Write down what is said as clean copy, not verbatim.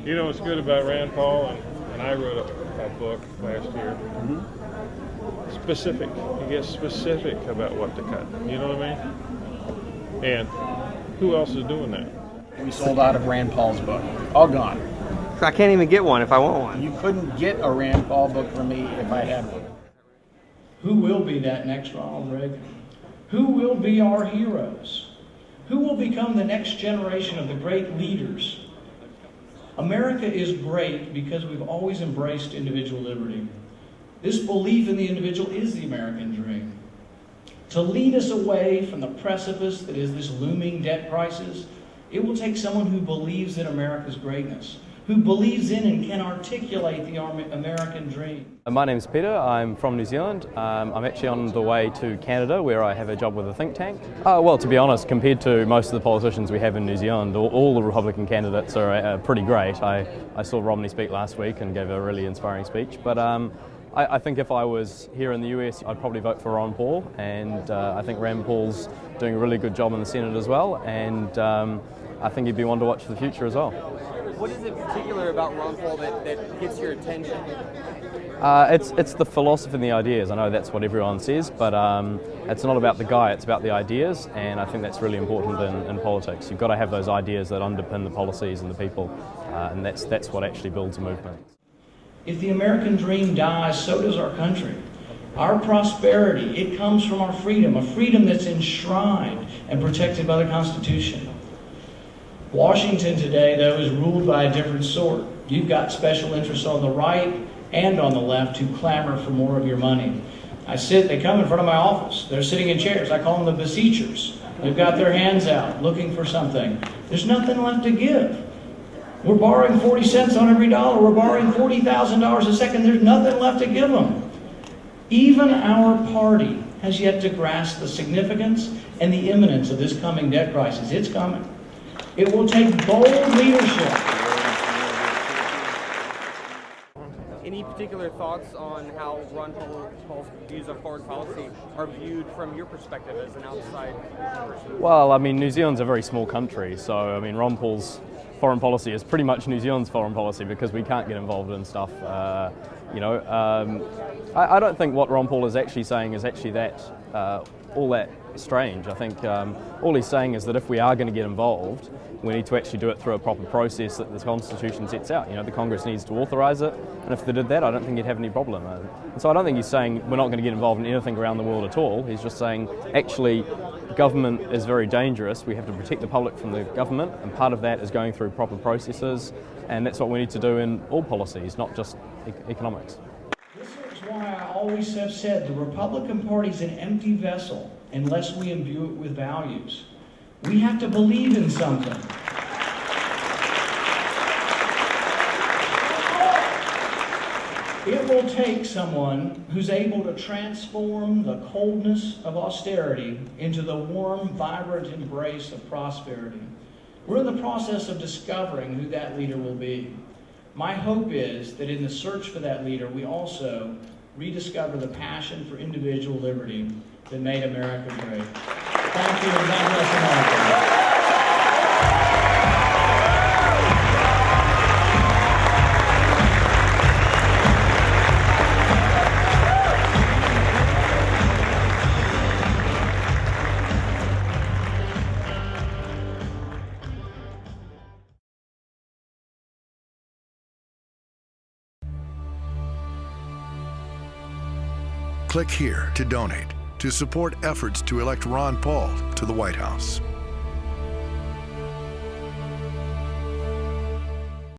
You know what's good about Rand Paul, and I wrote a book last year. Specific. He gets specific about what to cut. You know what I mean? And who else is doing that? We sold out of Rand Paul's book. All gone. I can't even get one if I want one. You couldn't get a Rand Paul book from me if I had one. Who will be that next Ronald Reagan? Who will be our heroes? Who will become the next generation of the great leaders? America is great because we've always embraced individual liberty. This belief in the individual is the American dream. To lead us away from the precipice that is this looming debt crisis, it will take someone who believes in America's greatness, who believes in and can articulate the American dream. My name's Peter, I'm from New Zealand. I'm actually on the way to Canada where I have a job with a think tank. Well, to be honest, compared to most of the politicians we have in New Zealand, all the Republican candidates are pretty great. I saw Romney speak last week and gave a really inspiring speech, but I think if I was here in the US, I'd probably vote for Ron Paul, and I think Rand Paul's doing a really good job in the Senate as well, and I think he'd be one to watch for the future as well. What is it particular about Ron Paul that gets your attention? It's the philosophy and the ideas. I know that's what everyone says, but it's not about the guy, it's about the ideas, and I think that's really important in politics. You've got to have those ideas that underpin the policies and the people, and that's what actually builds a movement. If the American dream dies, so does our country. Our prosperity, it comes from our freedom, a freedom that's enshrined and protected by the Constitution. Washington today, though, is ruled by a different sort. You've got special interests on the right and on the left who clamor for more of your money. They come in front of my office. They're sitting in chairs. I call them the beseechers. They've got their hands out looking for something. There's nothing left to give. We're borrowing 40 cents on every dollar. We're borrowing $40,000 a second. There's nothing left to give them. Even our party has yet to grasp the significance and the imminence of this coming debt crisis. It's coming. It will take bold leadership. Any particular thoughts on how Ron Paul's views of foreign policy are viewed from your perspective as an outside person? Well, I mean, New Zealand's a very small country, so I mean, Ron Paul's foreign policy is pretty much New Zealand's foreign policy because we can't get involved in stuff. I don't think what Ron Paul is actually saying is actually all that strange. I think all he's saying is that if we are going to get involved, we need to actually do it through a proper process that the Constitution sets out. You know, the Congress needs to authorise it, and if they did that, I don't think he'd have any problem. And so I don't think he's saying we're not going to get involved in anything around the world at all. He's just saying, actually, government is very dangerous. We have to protect the public from the government, and part of that is going through proper processes, and that's what we need to do in all policies, not just economics. This is why I always have said the Republican Party is an empty vessel unless we imbue it with values. We have to believe in something. It will take someone who's able to transform the coldness of austerity into the warm, vibrant embrace of prosperity. We're in the process of discovering who that leader will be. My hope is that in the search for that leader, we also rediscover the passion for individual liberty that made America great. Thank you, and God bless America. Click here to donate to support efforts to elect Ron Paul to the White House.